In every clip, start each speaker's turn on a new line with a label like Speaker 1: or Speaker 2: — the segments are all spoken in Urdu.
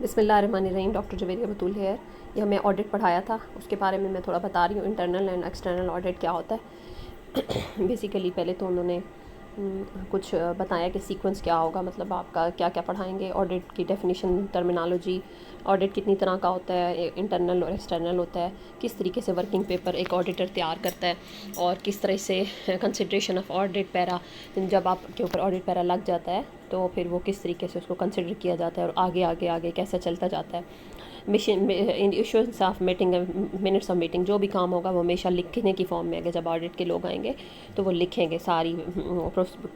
Speaker 1: بسم اللہ الرحمن الرحیم. ڈاکٹر جویریہ بطول ہے. یہ ہمیں آڈٹ پڑھایا تھا، اس کے بارے میں میں تھوڑا بتا رہی ہوں. انٹرنل اینڈ ایکسٹرنل آڈٹ کیا ہوتا ہے. بیسیکلی پہلے تو انہوں نے کچھ بتایا کہ سیکوینس کیا ہوگا، مطلب آپ کا کیا کیا پڑھائیں گے، آڈٹ کی ڈیفینیشن، ٹرمینالوجی، آڈٹ کتنی طرح کا ہوتا ہے، انٹرنل اور ایکسٹرنل ہوتا ہے، کس طریقے سے ورکنگ پیپر ایک آڈیٹر تیار کرتا ہے، اور کس طرح سے کنسیڈریشن آف آڈٹ پیرا، جب آپ کے اوپر آڈٹ پیرا لگ جاتا ہے تو پھر وہ کس طریقے سے اس کو کنسیڈر کیا جاتا ہے اور آگے آگے آگے کیسے چلتا جاتا ہے. Issues of meeting, minutes of meeting, جو بھی کام ہوگا وہ ہمیشہ لکھنے کی فارم میں، اگر جب آڈٹ کے لوگ آئیں گے تو وہ لکھیں گے ساری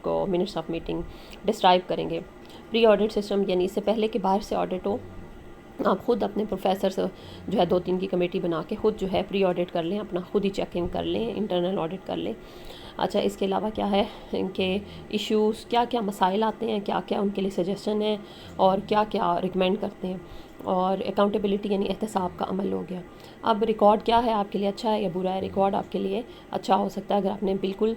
Speaker 1: کو، منٹس آف میٹنگ ڈسکرائب کریں گے. پری آڈٹ سسٹم، یعنی اس سے پہلے کہ باہر سے آڈٹ ہو، آپ خود اپنے پروفیسر سے جو ہے 2-3 کی کمیٹی بنا کے خود جو ہے پری آڈٹ کر لیں، اپنا خود ہی چیکنگ کر لیں، انٹرنل آڈٹ کر لیں. اچھا، اس کے علاوہ کیا ہے کہ ایشوز، کیا کیا مسائل آتے ہیں، کیا کیا ان کے لیے سجیشن ہے اور کیا کیا ریکمینڈ کرتے ہیں. اور اکاؤنٹیبلٹی یعنی احتساب کا عمل ہو گیا. اب ریکارڈ کیا ہے آپ کے لیے، اچھا ہے یا برا ہے. ریکارڈ آپ کے لیے اچھا ہو سکتا ہے اگر آپ نے بالکل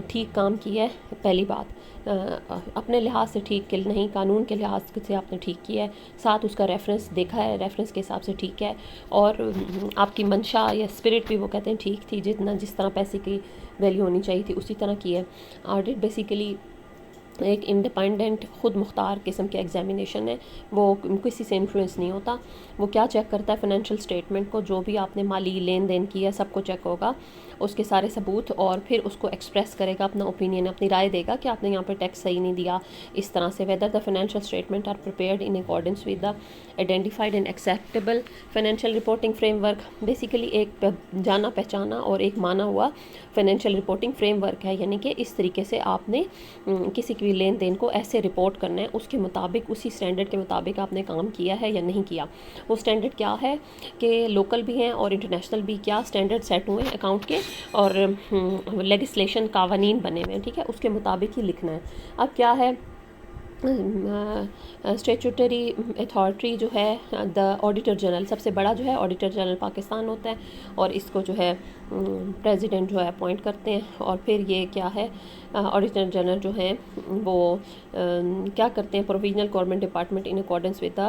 Speaker 1: ٹھیک کام کیا ہے. پہلی بات اپنے لحاظ سے ٹھیک نہیں، قانون کے لحاظ سے آپ نے ٹھیک کیا ہے، ساتھ اس کا ریفرنس دیکھا ہے، ریفرنس کے حساب سے ٹھیک ہے، اور آپ کی منشا یا اسپرٹ بھی وہ کہتے ہیں ٹھیک تھی، جس طرح پیسے کی ویلیو ہونی چاہیے تھی اسی طرح کی ہے. آڈٹ بیسیکلی ایک انڈیپینڈنٹ خود مختار قسم کے ایگزامینیشن ہے، وہ کسی سے انفلوئنس نہیں ہوتا. وہ کیا چیک کرتا ہے، فائنینشیل اسٹیٹمنٹ کو، جو بھی آپ نے مالی لین دین کیا ہے سب کو چیک ہوگا، اس کے سارے ثبوت، اور پھر اس کو ایکسپریس کرے گا، اپنا اوپینین، اپنی رائے دے گا کہ آپ نے یہاں پہ ٹیکس صحیح نہیں دیا اس طرح سے. Whether the financial statement are prepared in accordance with the identified and acceptable financial reporting framework. Basically ایک جانا پہچانا اور ایک مانا ہوا فائنینشیل رپورٹنگ فریم ورک ہے، یعنی کہ اس طریقے سے آپ نے کسی کی لین دین کو ایسے رپورٹ کرنا ہے، اس کے مطابق، اسی سٹینڈرڈ کے مطابق آپ نے کام کیا ہے یا نہیں کیا. وہ سٹینڈرڈ کیا ہے کہ لوکل بھی ہیں اور انٹرنیشنل بھی، کیا سٹینڈرڈ سیٹ ہوئے ہیں اکاؤنٹ کے، اور لیجسلیشن، قوانین بنے ہوئے ہیں، ٹھیک ہے، اس کے مطابق ہی لکھنا ہے. اب کیا ہے اسٹیچوٹری اتھارٹی جو ہے، دا آڈیٹر جنرل، سب سے بڑا جو ہے آڈیٹر جنرل پاکستان ہوتا ہے، اور اس کو جو ہے پریزیڈنٹ جو ہے اپوائنٹ کرتے ہیں. اور پھر یہ کیا ہے، آڈیٹر جنرل جو ہیں وہ کیا کرتے ہیں، provisional government department in accordance with the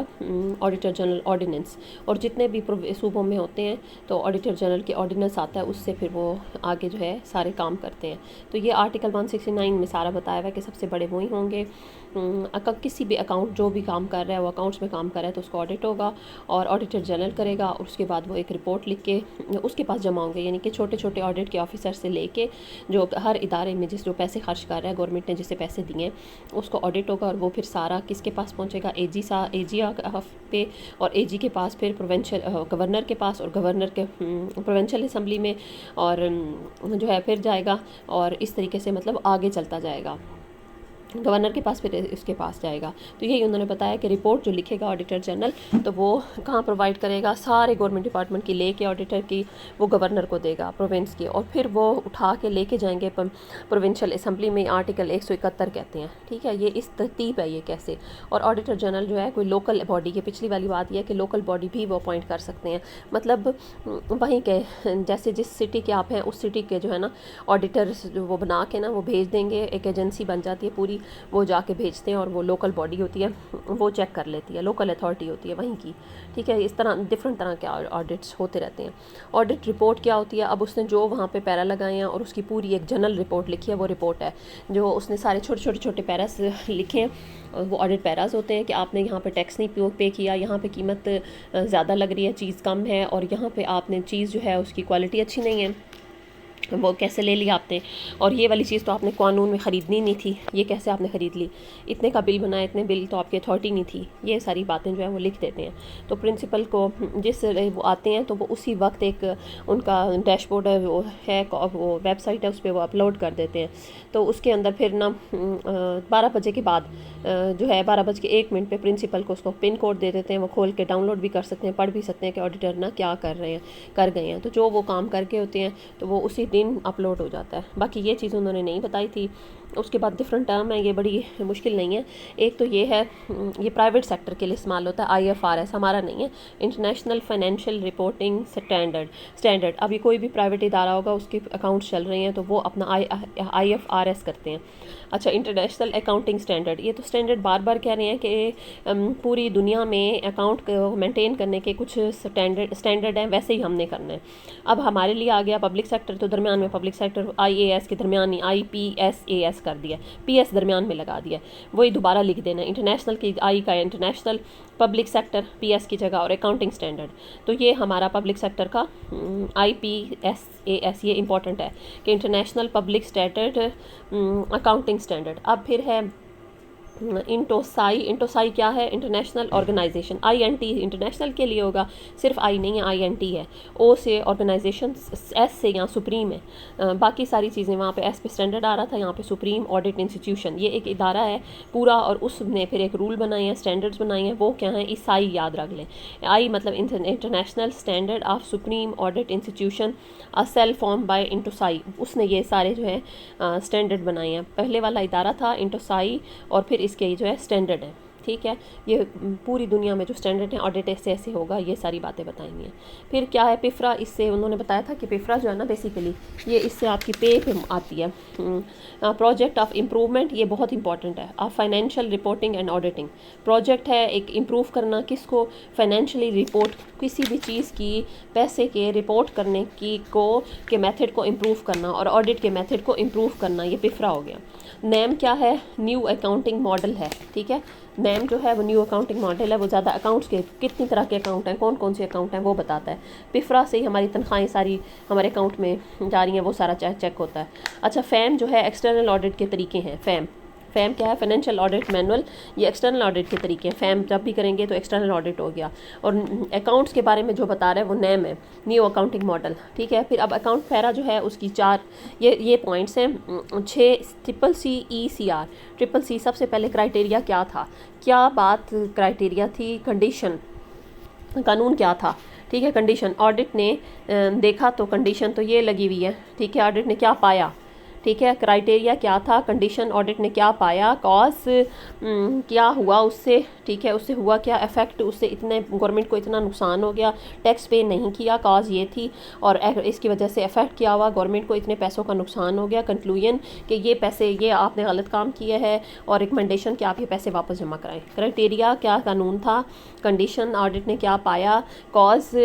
Speaker 1: auditor general ordinance, اور جتنے بھی صوبوں میں ہوتے ہیں تو آڈیٹر جنرل کے آرڈیننس آتا ہے، اس سے پھر وہ آگے جو ہے سارے کام کرتے ہیں. تو یہ آرٹیکل 169 میں سارا بتایا ہوا ہے کہ سب سے بڑے وہی ہوں گے. کسی بھی اکاؤنٹ جو بھی کام کر رہا ہے، وہ اکاؤنٹس میں کام کر رہا ہے تو اس کو آڈٹ ہوگا، اور آڈیٹر جنرل کرے گا، اور اس کے بعد وہ ایک رپورٹ لکھ کے اس کے پاس جمع ہوں گے. یعنی کہ چھوٹے چھوٹے آڈٹ کے آفیسر سے لے کے جو ہر ادارے میں جو پیسے خرچ کر رہا ہے، گورنمنٹ نے جسے پیسے دیے ہیں، اس کو آڈٹ ہوگا، اور وہ پھر سارا کس کے پاس پہنچے گا، اے جی پہ، اور اے جی کے پاس پھر گورنر کے پاس، اور گورنر کے پروونشل اسمبلی میں، اور جو ہے پھر جائے گا، اور اس طریقے سے مطلب آگے چلتا جائے گا، گورنر کے پاس، پھر اس کے پاس جائے گا. تو یہی انہوں نے بتایا کہ رپورٹ جو لکھے گا آڈیٹر جنرل، تو وہ کہاں پرووائڈ کرے گا، سارے گورنمنٹ ڈپارٹمنٹ کی لے کے آڈیٹر کی وہ گورنر کو دے گا، پروونس کی، اور پھر وہ اٹھا کے لے کے جائیں گے پروونشل اسمبلی میں. آرٹیکل 171 کہتے ہیں، ٹھیک ہے، یہ اس ترتیب ہے یہ کیسے. اور آڈیٹر جنرل جو ہے کوئی لوکل باڈی کی، پچھلی والی بات یہ ہے کہ لوکل باڈی بھی وہ اپوائنٹ کر سکتے ہیں، مطلب وہیں کے جیسے جس سٹی کے آپ ہیں اس سٹی کے جو ہے نا آڈیٹرز وہ بنا کے نا وہ بھیج دیں گے، ایک ایجنسی بن جاتی ہے پوری، وہ جا کے بھیجتے ہیں، اور وہ لوکل باڈی ہوتی ہے، وہ چیک کر لیتی ہے، لوکل اتھارٹی ہوتی ہے وہیں کی، ٹھیک ہے. اس طرح ڈفرینٹ طرح کے آڈٹس ہوتے رہتے ہیں. آڈٹ رپورٹ کیا ہوتی ہے، اب اس نے جو وہاں پہ پیرا لگائے ہیں اور اس کی پوری ایک جنرل رپورٹ لکھی ہے، وہ رپورٹ ہے جو اس نے سارے چھوٹے پیراز لکھے ہیں، وہ آڈٹ پیراز ہوتے ہیں کہ آپ نے یہاں پہ ٹیکس نہیں پے کیا، یہاں پہ قیمت زیادہ لگ رہی ہے، چیز کم ہے، اور یہاں پہ آپ نے چیز جو ہے اس کی کوالٹی اچھی نہیں ہے، وہ کیسے لے لی آپ نے، اور یہ والی چیز تو آپ نے قانون میں خریدنی نہیں تھی، یہ کیسے آپ نے خرید لی، اتنے کا بل بنایا، اتنے بل تو آپ کی اتھارٹی نہیں تھی. یہ ساری باتیں جو ہے وہ لکھ دیتے ہیں. تو پرنسپل کو جس وہ آتے ہیں تو وہ اسی وقت ایک ان کا ڈیش بورڈ ہے، وہ ہے، وہ ویب سائٹ ہے، اس پہ وہ اپلوڈ کر دیتے ہیں. تو اس کے اندر پھر نا 12 بجے کے بعد جو ہے 12:01 پہ پرنسپل کو اس کو پن کوڈ دے دیتے ہیں، وہ کھول کے ڈاؤن لوڈ بھی کر سکتے ہیں، پڑھ بھی سکتے ہیں کہ آڈیٹر نا کیا کر گئے ہیں. تو جو وہ کام کر کے ہوتے ہیں تو وہ اسی دن اپلوڈ ہو جاتا ہے. باقی یہ چیز انہوں نے نہیں بتائی تھی. اس کے بعد ڈفرنٹ ٹرم ہے، یہ بڑی مشکل نہیں ہے. ایک تو یہ ہے، یہ پرائیویٹ سیکٹر کے لیے استعمال ہوتا ہے، IFRS ہمارا نہیں ہے، انٹرنیشنل فائنینشیل رپورٹنگ اسٹینڈرڈ. اب یہ کوئی بھی پرائیویٹ ادارہ ہوگا، اس کے اکاؤنٹس چل رہے ہیں تو وہ اپنا IFRS کرتے ہیں. اچھا، انٹرنیشنل اکاؤنٹنگ اسٹینڈرڈ، یہ تو اسٹینڈرڈ بار بار کہہ رہے ہیں کہ پوری دنیا میں اکاؤنٹ کو مینٹین کرنے کے کچھ اسٹینڈرڈ ہیں، ویسے ہی ہم نے کرنا ہے. اب ہمارے لیے آ گیا پبلک سیکٹر، تو درمیان میں پبلک سیکٹر IAS کے درمیان ہی IPSAS کر دیا، PS درمیان میں لگا دیا، وہی دوبارہ لکھ دینا. انٹرنیشنل کی I کا انٹرنیشنل، پبلک سیکٹر PS کی جگہ، اور اکاؤنٹنگ اسٹینڈرڈ. تو یہ ہمارا پبلک سیکٹر کا IPSAS، یہ امپورٹنٹ ہے کہ international public standard accounting standard. اب پھر ہے انٹوسائی کیا ہے؟ International organization. INT انٹرنیشنل کے لیے ہوگا، صرف I نہیں ہے، INT ہے. O سے آرگنائزیشن، S سے یہاں سپریم ہے. باقی ساری چیزیں وہاں پہ S پہ اسٹینڈرڈ آ رہا تھا، یہاں پہ سپریم آڈٹ انسٹیٹیوشن. یہ ایک ادارہ ہے پورا، اور اس نے پھر ایک رول بنائے ہیں، اسٹینڈرڈز بنائے ہیں. وہ کیا ہیں؟ I یاد رکھ لیں. I مطلب international standard of supreme audit institution sale form by INTOSAI. اس نے یہ سارے جو ہے اسٹینڈرڈ بنائے ہیں. پہلے والا ادارہ تھا انٹوسائی، اور پھر اس کے جو ہے اسٹینڈرڈ ہے. ٹھیک ہے، یہ پوری دنیا میں جو اسٹینڈرڈ ہیں آڈٹ ایسے ہوگا، یہ ساری باتیں بتائیں گے. پھر کیا ہے پیفرا؟ اس سے انہوں نے بتایا تھا کہ پیفرا جو ہے نا بیسیکلی یہ اس سے آپ کی پے پہ آتی ہے. پروجیکٹ آف امپروومنٹ، یہ بہت امپورٹنٹ ہے. Of financial reporting and auditing, project ہے ایک امپروو کرنا، کس کو؟ فائنینشلی رپورٹ، کسی بھی چیز کی پیسے کے رپورٹ کرنے کی کے میتھڈ کو امپروو کرنا، اور آڈٹ کے میتھڈ کو امپروو کرنا. یہ پیفرا ہو گیا. نیم کیا ہے؟ نیو اکاؤنٹنگ ماڈل ہے. ٹھیک ہے، نیم جو ہے وہ نیو اکاؤنٹنگ ماڈل ہے، وہ زیادہ اکاؤنٹس کے کتنی طرح کے اکاؤنٹ ہیں، کون کون سے اکاؤنٹ ہیں وہ بتاتا ہے. پیفرا سے ہی ہماری تنخواہیں ساری ہمارے اکاؤنٹ میں جا رہی ہیں، وہ سارا چیک ہوتا ہے. اچھا، فیم جو ہے ایکسٹرنل آڈٹ کے طریقے ہیں. فیم کیا ہے؟ Financial audit manual. یہ ایکسٹرنل آڈٹ کے طریقے ہیں. فیم جب بھی کریں گے تو ایکسٹرنل آڈٹ ہو گیا. اور اکاؤنٹس کے بارے میں جو بتا رہا ہے وہ نیم ہے، نیو اکاؤنٹنگ ماڈل. ٹھیک ہے، پھر اب اکاؤنٹ پیرا جو ہے اس کی 4 یہ پوائنٹس ہیں. 6 CCECR. CCC سب سے پہلے کرائٹیریا کیا تھا؟ کیا بات کرائٹیریا تھی؟ کنڈیشن، قانون کیا تھا؟ ٹھیک ہے، کنڈیشن. آڈٹ نے دیکھا تو کنڈیشن تو یہ لگی ہوئی ہے. ٹھیک ہے، آڈٹ نے کیا پایا؟ ٹھیک ہے، کرائٹیریا کیا تھا؟ کنڈیشن. آڈٹ نے کیا پایا؟ کاز کیا ہوا اس سے؟ ٹھیک ہے، اس سے ہوا کیا افیکٹ؟ اس سے اتنے گورنمنٹ کو اتنا نقصان ہو گیا، ٹیکس پے نہیں کیا، کاز یہ تھی. اور اس کی وجہ سے افیکٹ کیا ہوا؟ گورنمنٹ کو اتنے پیسوں کا نقصان ہو گیا. کنکلوژن کہ یہ پیسے، یہ آپ نے غلط کام کیا ہے، اور ریکمنڈیشن کہ آپ یہ پیسے واپس جمع کرائیں. کرائٹیریا کیا قانون تھا؟ کنڈیشن. آڈٹ نے کیا پایا؟ کاز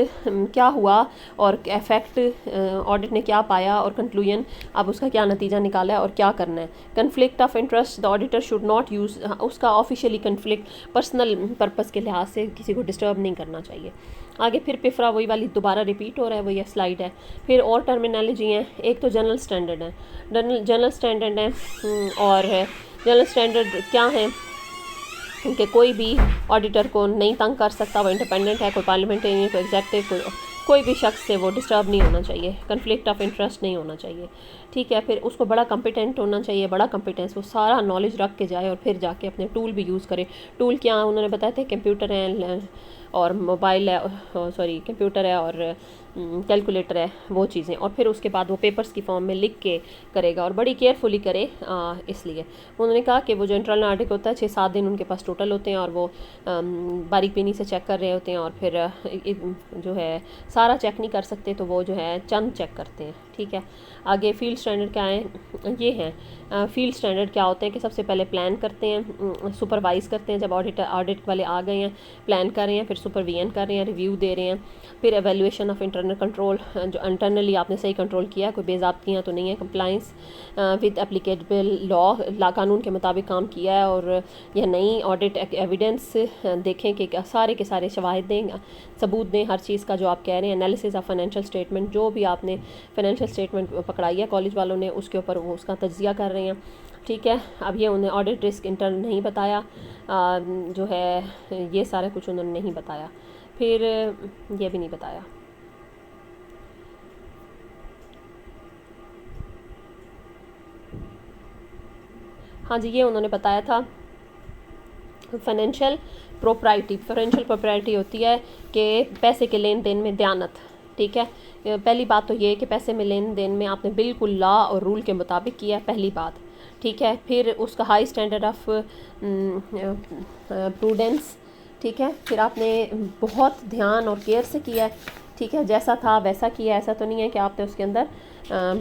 Speaker 1: کیا ہوا؟ اور افیکٹ آڈٹ نے کیا پایا؟ اور کنکلوژن اب اس کا کیا نتیجہ نکالا ہے اور کیا کرنا ہے. Conflict of interest, the auditor should not use, اس کا آفیشیلی کنفلکٹ پرسنل پرپس کے لحاظ سے کسی کو ڈسٹرب نہیں کرنا چاہیے. آگے پھر پیفرا وہی والی دوبارہ ریپیٹ ہو رہا ہے، وہ یہ سلائیڈ ہے. پھر اور ٹرمینالوجی ہیں. ایک تو جنرل اسٹینڈرڈ ہے، جنرل اسٹینڈرڈ ہے. اور جنرل اسٹینڈرڈ کیا ہیں کہ کوئی بھی آڈیٹر کو نہیں تنگ کر سکتا، وہ انڈیپینڈنٹ ہے، کوئی پارلیمنٹری، کوئی ایگزیکٹو، کوئی بھی شخص سے وہ ڈسٹرب نہیں ہونا چاہیے. کنفلکٹ آف انٹرسٹ نہیں ہونا چاہیے. ٹھیک ہے، پھر اس کو بڑا کمپیٹنٹ ہونا چاہیے، بڑا کمپیٹنس، وہ سارا نالج رکھ کے جائے اور پھر جا کے اپنے ٹول بھی یوز کرے. ٹول کیا انہوں نے بتایا تھے؟ کمپیوٹر ہے اور موبائل ہے، کمپیوٹر ہے اور کیلکولیٹر ہے، وہ چیزیں. اور پھر اس کے بعد وہ پیپرز کی فارم میں لکھ کے کرے گا، اور بڑی کیئرفلی کرے. اس لیے انہوں نے کہا کہ وہ جو انٹرنل آڈٹ ہوتا ہے 6-7 دن ان کے پاس ٹوٹل ہوتے ہیں، اور وہ باریک بینی سے چیک کر رہے ہوتے ہیں. اور پھر جو ہے سارا چیک نہیں کر سکتے تو وہ جو ہے چند چیک کرتے ہیں. ٹھیک ہے، آگے فیلڈ اسٹینڈرڈ کیا ہیں؟ یہ ہیں فیلڈ اسٹینڈرڈ کیا ہوتے ہیں کہ سب سے پہلے پلان کرتے ہیں، سپروائز کرتے ہیں. جب آڈٹ والے آ گئے ہیں، پلان کر رہے ہیں، پھر سپرویژن کر رہے ہیں، ریویو دے رہے ہیں. پھر ایویلویشن آف انٹرنل کنٹرول، جو انٹرنلی آپ نے صحیح کنٹرول کیا، کوئی بے ضابطیاں تو نہیں ہے. کمپلائنس ود اپلیکیبل لا، قانون کے مطابق کام کیا ہے اور یا نہیں. آڈٹ ایویڈنس دیکھیں کہ سارے کے سارے شواہد دیں، ثبوت دیں ہر چیز کا جو آپ کہہ رہے ہیں. انالیسز آف فائنینشیل اسٹیٹمنٹ، جو بھی آپ نے فائنینشیل اسٹیٹمنٹ پکڑائی ہے کالج والوں نے، اس کے اوپر وہ اس کا تجزیہ کر رہے ہیں. ٹھیک ہے، اب یہ انہیں آڈٹ رسک انٹرن نہیں بتایا، جو ہے یہ سارا کچھ انہوں نے نہیں بتایا. پھر یہ بھی نہیں بتایا. ہاں جی، یہ انہوں نے بتایا تھا فائنینشیل پروپرائٹی. فائنینشیل پروپرائٹی ہوتی ہے کہ پیسے کے لین دین میں دیانت. ٹھیک ہے، پہلی بات تو یہ کہ پیسے میں لین دین میں آپ نے بالکل لا اور رول کے مطابق کیا ہے، پہلی بات. ٹھیک ہے. پھر اس کا ہائی اسٹینڈرڈ آف پروڈنس. ٹھیک ہے. پھر آپ نے بہت دھیان اور کیئر سے کیا ہے. ٹھیک ہے. جیسا تھا ویسا کیا. ایسا تو نہیں ہے کہ آپ نے اس کے اندر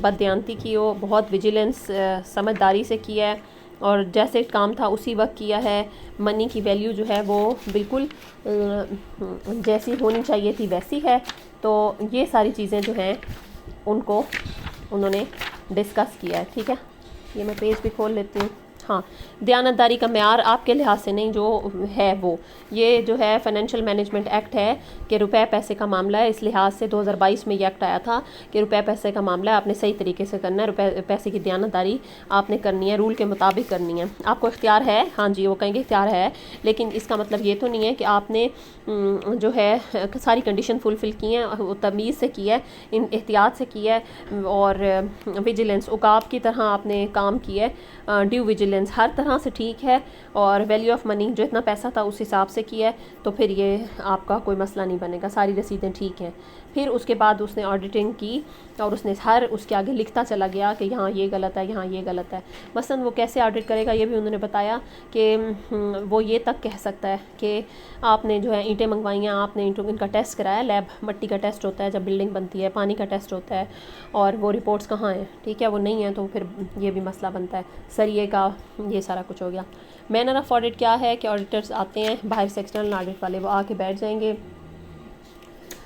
Speaker 1: بددیانتی کی ہو. بہت ویجیلنس سمجھداری سے کیا ہے اور جیسے کام تھا اسی وقت کیا ہے. منی کی ویلیو جو ہے وہ بالکل جیسی ہونی چاہیے تھی ویسی ہے. تو یہ ساری چیزیں جو ہیں ان کو انہوں نے ڈسکس کیا ہے. ٹھیک ہے. یہ میں پیج بھی کھول لیتی ہوں. ہاں, دیانتداری کا معیار آپ کے لحاظ سے نہیں جو ہے وہ یہ جو ہے فائنینشیل مینجمنٹ ایکٹ ہے کہ روپے پیسے کا معاملہ ہے. اس لحاظ سے 2022 میں یہ ایکٹ آیا تھا کہ روپے پیسے کا معاملہ ہے, آپ نے صحیح طریقے سے کرنا ہے. روپے پیسے کی دیانتداری آپ نے کرنی ہے, رول کے مطابق کرنی ہے. آپ کو اختیار ہے, ہاں جی وہ کہیں گے اختیار ہے, لیکن اس کا مطلب یہ تو نہیں ہے کہ آپ نے جو ہے ساری کنڈیشن فلفل کی ہیں, تمیز سے کی ہے, احتیاط سے کی ہے اور ویجیلنس عقاب کی طرح آپ نے کام کیا ہے. ڈیو ویجیلنس ہر طرح سے ٹھیک ہے اور ویلیو آف منی جو اتنا پیسہ تھا اس حساب سے کیا ہے. تو پھر یہ آپ کا کوئی مسئلہ نہیں بنے گا, ساری رسیدیں ٹھیک ہیں. پھر اس کے بعد اس نے آڈیٹنگ کی اور اس نے اس کے آگے لکھتا چلا گیا کہ یہاں یہ غلط ہے, یہاں یہ غلط ہے. مثلا وہ کیسے آڈٹ کرے گا یہ بھی انہوں نے بتایا کہ وہ یہ تک کہہ سکتا ہے کہ آپ نے جو ہے اینٹیں منگوائی ہیں, آپ نے ان کا ٹیسٹ کرایا, لیب مٹی کا ٹیسٹ ہوتا ہے جب بلڈنگ بنتی ہے, پانی کا ٹیسٹ ہوتا ہے, اور وہ رپورٹس کہاں ہیں. ٹھیک ہے. وہ نہیں ہیں تو پھر یہ بھی مسئلہ بنتا ہے. سریے کا یہ سارا کچھ ہو گیا. مینر آف آڈٹ کیا ہے کہ آڈیٹرز آتے ہیں باہر سے, ایکسٹرنل آڈٹ والے, وہ آ کے بیٹھ جائیں گے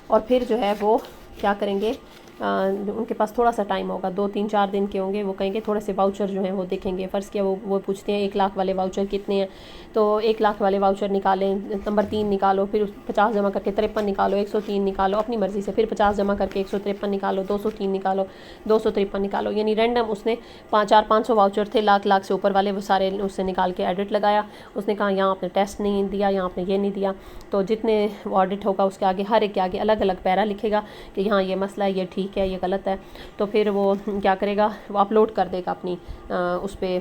Speaker 1: اور پھر جو ہے وہ کیا کریں گے, ان کے پاس تھوڑا سا ٹائم ہوگا, 2-3-4 دن کے ہوں گے. وہ کہیں گے تھوڑے سے واؤچر جو ہیں وہ دیکھیں گے. فرض کیا وہ پوچھتے ہیں 1 لاکھ والے واؤچر کتنے ہیں, تو 1 لاکھ والے واؤچر نکالیں, نمبر 3 نکالو, پھر 50 جمع کر کے 53 نکالو, 103 نکالو اپنی مرضی سے, پھر 50 جمع کر کے 153 نکالو, 203 نکالو, 253 نکالو, یعنی رینڈم. اس نے 400-500 واؤچر تھے لاکھ سے اوپر والے, وہ سارے اس سے نکال کے ایڈٹ لگایا. اس نے کہا یہاں آپ نے ٹیسٹ نہیں دیا, یہاں آپ نے یہ نہیں دیا. تو جتنے آڈٹ ہوگا اس کے آگے ہر ایک کے آگے الگ الگ پیرا لکھے گا کہ یہاں یہ مسئلہ ہے, یہ ٹھیک ہے, یہ غلط ہے. تو پھر وہ کیا کرے گا, وہ اپلوڈ کر دے گا اپنی اس پہ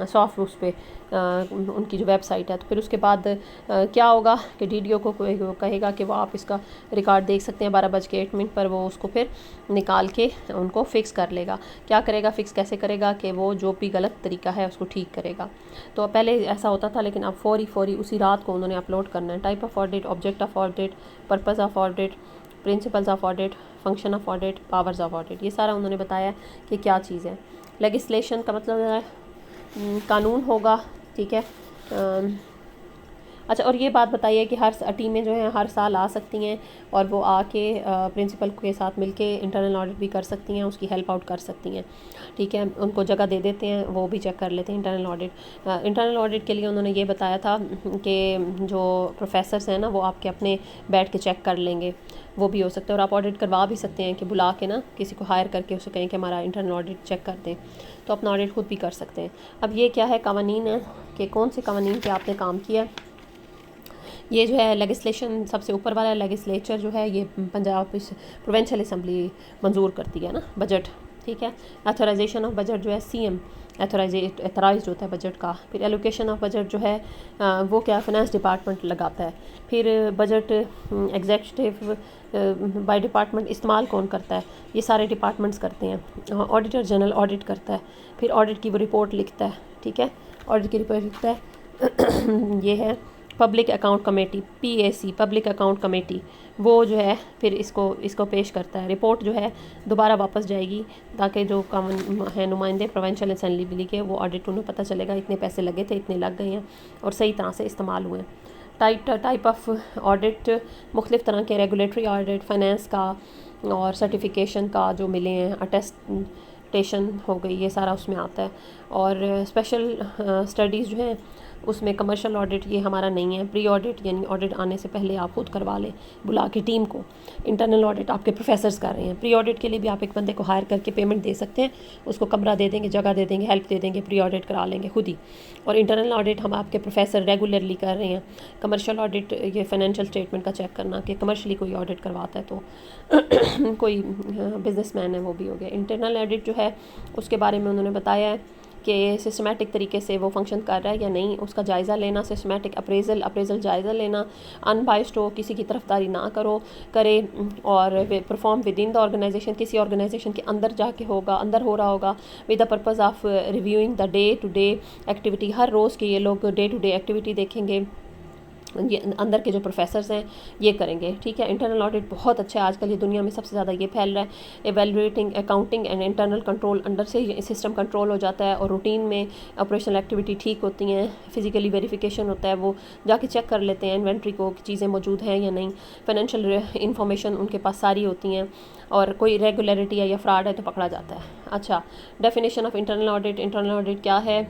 Speaker 1: سافٹ اس پہ ان کی جو ویب سائٹ ہے. تو پھر اس کے بعد کیا ہوگا کہ ڈی ڈی او کو کہے گا کہ وہ آپ اس کا ریکارڈ دیکھ سکتے ہیں 12:08 پر. وہ اس کو پھر نکال کے ان کو فکس کر لے گا. کیا کرے گا, فکس کیسے کرے گا کہ وہ جو بھی غلط طریقہ ہے اس کو ٹھیک کرے گا. تو پہلے ایسا ہوتا تھا لیکن اب فوری اسی رات کو انہوں نے اپلوڈ کرنا ہے. Type of audit, object of audit, purpose of audit, principles of audit, function of audit, powers of audit, یہ سارا انہوں نے بتایا کہ کیا چیز ہے. لیجسلیشن کا مطلب ہے قانون ہوگا. ٹھیک ہے. اچھا, اور یہ بات بتائیے کہ ہر ٹیمیں جو ہیں ہر سال آ سکتی ہیں اور وہ آ کے پرنسپل کے ساتھ مل کے انٹرنل آڈٹ بھی کر سکتی ہیں, اس کی ہیلپ آؤٹ کر سکتی ہیں. ٹھیک ہے. ان کو جگہ دے دیتے ہیں, وہ بھی چیک کر لیتے ہیں انٹرنل آڈٹ. انٹرنل آڈٹ کے لیے انہوں نے یہ بتایا تھا کہ جو پروفیسرز ہیں نا وہ آپ کے اپنے بیٹھ کے چیک کر لیں گے, وہ بھی ہو سکتا ہے. اور آپ آڈٹ کروا بھی سکتے ہیں کہ بلا کے نا کسی کو ہائر کر کے اسے کہیں کہ ہمارا انٹرنل آڈٹ چیک کر دیں, تو اپنا آڈٹ خود بھی کر سکتے ہیں. اب یہ کیا ہے, قوانین ہے کہ کون سے قوانین پہ آپ نے کام کیا. یہ جو ہے لیجسلیشن سب سے اوپر والا لیجسلیچر جو ہے یہ پنجاب پروونشل اسمبلی منظور کرتی ہے نا بجٹ. ٹھیک ہے. ایتھورائزیشن آف بجٹ جو ہے سی ایم ایتھورائز ہوتا ہے بجٹ کا. پھر ایلوکیشن آف بجٹ جو ہے وہ کیا فائنانس ڈپارٹمنٹ لگاتا ہے. پھر بجٹ ایگزیکٹو بائی ڈپارٹمنٹ استعمال کون کرتا ہے, یہ سارے ڈپارٹمنٹس کرتے ہیں. آڈیٹر جنرل آڈٹ کرتا ہے, پھر آڈٹ کی وہ رپورٹ لکھتا ہے. ٹھیک ہے. آڈٹ کی رپورٹ لکھتا ہے. یہ ہے public account committee, PAC public account committee, وہ جو ہے پھر اس کو پیش کرتا ہے. رپورٹ جو ہے دوبارہ واپس جائے گی تاکہ جو ہے نمائندے پروونشل اسمبلی کے, وہ آڈٹ انہیں پتہ چلے گا اتنے پیسے لگے تھے, اتنے لگ گئے ہیں اور صحیح طرح سے استعمال ہوئے. ٹائپ آف آڈٹ مختلف طرح کے, ریگولیٹری آڈٹ, فائنینس کا اور سرٹیفیکیشن کا جو ملے ہیں, اٹیسٹیشن ہو گئی, یہ سارا اس میں آتا ہے. اور اسپیشل اسٹڈیز جو ہیں اس میں کمرشل آڈٹ یہ ہمارا نہیں ہے. پری آڈٹ یعنی آڈٹ آنے سے پہلے آپ خود کروا لیں بلا کے ٹیم کو. انٹرنل آڈٹ آپ کے پروفیسرز کر رہے ہیں. پری آڈٹ کے لیے بھی آپ ایک بندے کو ہائر کر کے پیمنٹ دے سکتے ہیں, اس کو کمرہ دے دیں گے, جگہ دے دیں گے, ہیلپ دے دیں گے, پری آڈٹ کرا لیں گے خود ہی. اور انٹرنل آڈٹ ہم آپ کے پروفیسر ریگولرلی کر رہے ہیں. کمرشل آڈٹ یہ فائنینشیل اسٹیٹمنٹ کا چیک کرنا کہ کمرشلی کوئی آڈٹ کرواتا ہے تو کوئی بزنس مین ہے وہ بھی ہو گیا. انٹرنل آڈٹ جو ہے اس کے بارے میں انہوں نے بتایا ہے کہ سسٹمیٹک طریقے سے وہ فنکشن کر رہا ہے یا نہیں، اس کا جائزہ لینا، سسٹمیٹک اپریزل جائزہ لینا، ان بائسڈ ہو، کسی کی طرفداری نہ کرے، اور perform with in the organization, کسی آرگنائزیشن کے اندر جا کے اندر ہو رہا ہوگا، with the purpose of reviewing the day to day activity, ہر روز کی یہ لوگ ڈے ٹو ڈے ایکٹیویٹی دیکھیں گے، یہ اندر کے جو پروفیسرز ہیں یہ کریں گے، ٹھیک ہے۔ انٹرنل آڈٹ بہت اچھا ہے، آج کل یہ دنیا میں سب سے زیادہ یہ پھیل رہا ہے۔ Evaluating accounting and internal control, اندر سے سسٹم کنٹرول ہو جاتا ہے، اور روٹین میں آپریشنل ایکٹیویٹی ٹھیک ہوتی ہیں، فزیکلی ویریفیکیشن ہوتا ہے، وہ جا کے چیک کر لیتے ہیں انوینٹری کو چیزیں موجود ہیں یا نہیں، فائنینشیل انفارمیشن ان کے پاس ساری ہوتی ہیں، اور کوئی ریگولیرٹی ہے یا فراڈ ہے تو پکڑا جاتا ہے۔ اچھا، ڈیفینیشن آف انٹرنل آڈٹ کیا ہے؟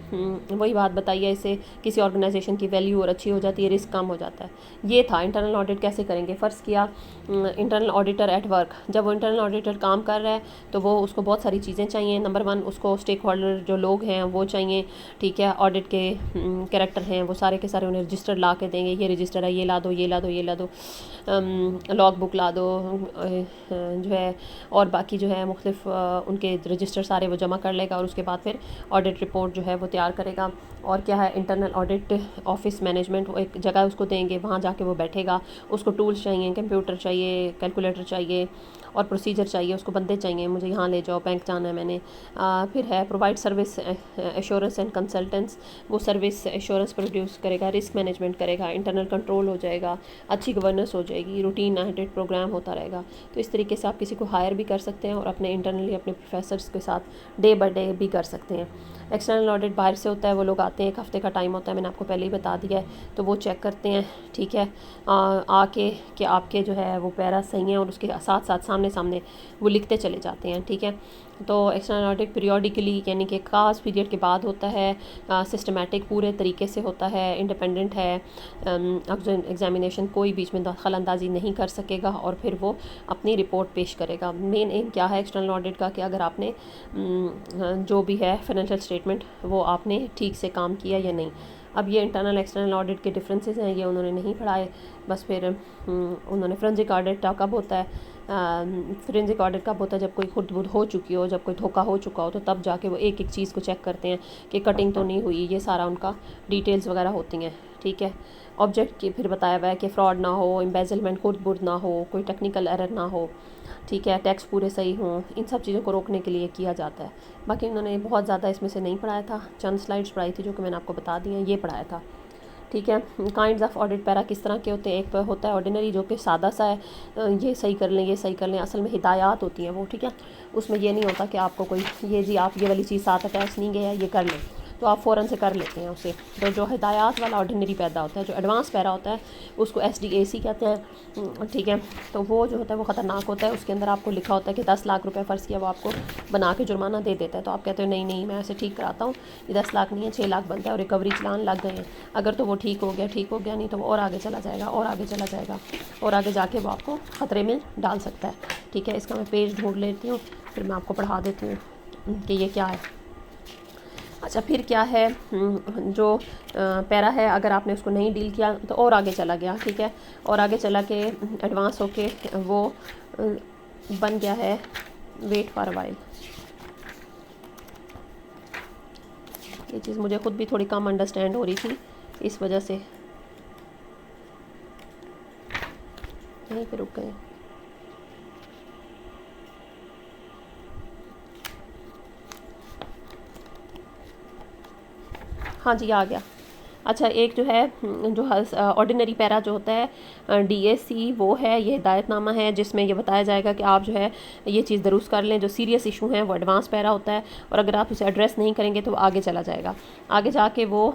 Speaker 1: وہی بات بتائیے، اسے کسی آرگنائزیشن کی ویلیو اور اچھی ہو جاتی ہے، رسک کم ہو جاتا ہے۔ یہ تھا انٹرنل آڈٹ کیسے کریں گے۔ فرض کیا انٹرنل آڈیٹر ایٹ ورک، جب وہ انٹرنل آڈیٹر کام کر رہا ہے تو وہ اس کو بہت ساری چیزیں چاہیے۔ نمبر 1 اس کو اسٹیک ہولڈر جو لوگ ہیں وہ چاہیے، ٹھیک ہے، آڈٹ کے کریکٹر ہیں وہ سارے کے سارے انہیں رجسٹر لا کے دیں گے، یہ رجسٹر ہے، یہ لا دو، یہ لا دو، یہ لا دو، لاگ بک لا دو، جو ہے اور باقی جو ہے مختلف ان کے رجسٹر سارے وہ جمع کر لے گا، اور اس کے بعد پھر آڈٹ رپورٹ جو ہے وہ تیار کرے گا۔ اور کیا ہے انٹرنل آڈٹ آفس مینجمنٹ، وہ ایک جگہ اس کو دیں گے، وہاں جا کے وہ بیٹھے گا، اس کو ٹولز چاہیے، کمپیوٹر چاہیے، کیلکولیٹر چاہیے، اور پروسیجر چاہیے، اس کو بندے چاہیے، مجھے یہاں لے جاؤ، بینک جانا ہے میں نے۔ پھر ہے پرووائڈ سروس ایشورنس اینڈ کنسلٹنس، وہ سروس ایشورنس پروڈیوس کرے گا، رسک مینجمنٹ کرے گا، انٹرنل کنٹرول ہو جائے گا، اچھی گورننس ہو جائے گی، روٹین آڈٹ پروگرام ہوتا رہے گا۔ تو اس طریقے سے آپ کسی کو ہائر بھی کر سکتے ہیں، اور اپنے انٹرنلی اپنے پروفیسرس کے ساتھ ڈے بائی ڈے بھی کر سکتے ہیں۔ ایکسٹرنل آڈٹ باہر سے ہوتا ہے، وہ لوگ آتے ہیں، ایک ہفتے کا ٹائم ہوتا ہے، میں نے آپ کو پہلے ہی بتا دیا ہے، تو وہ چیک کرتے ہیں، ٹھیک ہے، آ کے کہ آپ کے جو ہے وہ پیرا صحیح ہیں، اور اس کے ساتھ ساتھ سامنے وہ لکھتے چلے جاتے ہیں، ٹھیک ہے۔ تو ایکسٹرنل آڈٹ پیریوڈیکلی یعنی کہ خاص پیریڈ کے بعد ہوتا ہے، سسٹمیٹک پورے طریقے سے ہوتا ہے، انڈیپینڈنٹ ہے، ایگزامینیشن کوئی بیچ میں دخل اندازی نہیں کر سکے گا، اور پھر وہ اپنی رپورٹ پیش کرے گا۔ مین ایم کیا ہے ایکسٹرنل آڈٹ کا، کہ اگر آپ نے جو بھی ہے فائنینشیل اسٹیٹمنٹ وہ آپ نے ٹھیک سے کام کیا یا نہیں۔ اب یہ انٹرنل ایکسٹرنل آڈٹ کے ڈفرینسز ہیں، یہ انہوں نے نہیں پڑھائے، بس پھر انہوں نے فرینزک آڈٹ کب ہوتا ہے، فرینزک آڈٹ کب ہوتا ہے، جب کوئی خود بدھ ہو چکی ہو، جب کوئی دھوکہ ہو چکا ہو، تو تب جا کے وہ ایک ایک چیز کو چیک کرتے ہیں کہ کٹنگ تو نہیں ہوئی، یہ سارا ان کا ڈیٹیلز وغیرہ ہوتی ہیں، ٹھیک ہے۔ آبجیکٹ کی پھر بتایا ہوا ہے کہ فراڈ نہ ہو، امبیزلمنٹ خود بدھ نہ ہو، کوئی ٹیکنیکل ایرر نہ ہو، ٹھیک ہے، ٹیکس پورے صحیح ہوں، ان سب چیزوں کو روکنے کے لیے کیا جاتا ہے۔ باقی انہوں نے بہت زیادہ اس میں سے نہیں پڑھایا تھا، چند سلائڈس پڑھائی تھی جو کہ میں نے آپ کو بتا دی ہیں، یہ پڑھایا تھا، ٹھیک ہے۔ کائنڈز آف آڈٹ پیرا کس طرح کے ہوتے ہیں، ایک ہوتا ہے آرڈینری جو کہ سادہ سا ہے، یہ صحیح کر لیں، یہ صحیح کر لیں، اصل میں ہدایات ہوتی ہیں وہ، ٹھیک ہے، اس میں یہ نہیں ہوتا کہ آپ کو کوئی یہ جی آپ یہ والی چیز ساتھ اٹیچ نہیں گیا یہ کر لیں، تو آپ فوراً سے کر لیتے ہیں اسے۔ تو جو ہدایات والا آرڈینری پیدا ہوتا ہے، جو ایڈوانس پیرا ہوتا ہے اس کو SDAC کہتے ہیں، ٹھیک ہے، تو وہ جو ہوتا ہے وہ خطرناک ہوتا ہے، اس کے اندر آپ کو لکھا ہوتا ہے کہ 10 لاکھ روپے فرض کیا وہ آپ کو بنا کے جرمانہ دے دیتا ہے، تو آپ کہتے ہو نہیں میں ایسے ٹھیک کراتا ہوں، یہ 10 لاکھ نہیں ہے 6 لاکھ بنتا ہے، اور ریکوری چلان لگ گئے ہیں، اگر تو وہ ٹھیک ہو گیا نہیں تو وہ اور آگے چلا جائے گا، اور آگے چلا جائے گا، اور آگے جا کے وہ آپ کو خطرے میں ڈال سکتا ہے، ٹھیک ہے۔ اس کا میں پیج ڈھونڈ لیتی ہوں، پھر میں آپ کو پڑھا دیتی ہوں کہ یہ کیا ہے۔ اچھا، پھر کیا ہے جو پیرا ہے، اگر آپ نے اس کو نہیں ڈیل کیا تو اور آگے چلا گیا، ٹھیک ہے، اور آگے چلا کے ایڈوانس ہو کے وہ بن گیا ہے ویٹ فار اے وائل۔ یہ چیز مجھے خود بھی تھوڑی کم انڈرسٹینڈ ہو رہی تھی، اس وجہ سے یہیں پہ رک گئے۔ ہاں جی، آ گیا۔ اچھا، ایک جو ہے جو آرڈینری پیرا جو ہوتا ہے DAC، وہ ہے یہ ہدایت نامہ ہے جس میں یہ بتایا جائے گا کہ آپ جو ہے یہ چیز درست کر لیں، جو سیریس ایشو ہیں وہ ایڈوانس پیرا ہوتا ہے، اور اگر آپ اسے ایڈریس نہیں کریں گے تو وہ آگے چلا جائے گا، آگے جا کے وہ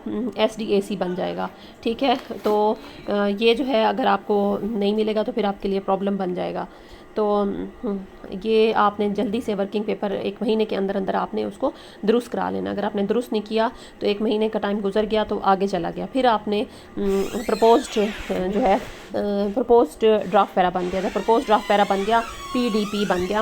Speaker 1: SDAC بن جائے گا، ٹھیک ہے۔ تو یہ جو ہے اگر آپ کو نہیں ملے گا تو پھر آپ کے لیے پرابلم بن جائے گا۔ تو یہ آپ نے جلدی سے ورکنگ پیپر 1 مہینے کے اندر آپ نے اس کو درست کرا لینا، اگر آپ نے درست نہیں کیا تو 1 مہینے کا ٹائم گزر گیا تو آگے چلا گیا، پھر آپ نے پرپوزڈ ڈرافٹ پیرا بن گیا، جب پرپوزڈ ڈرافٹ پیرا بن گیا PDP بن گیا،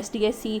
Speaker 1: SDAC।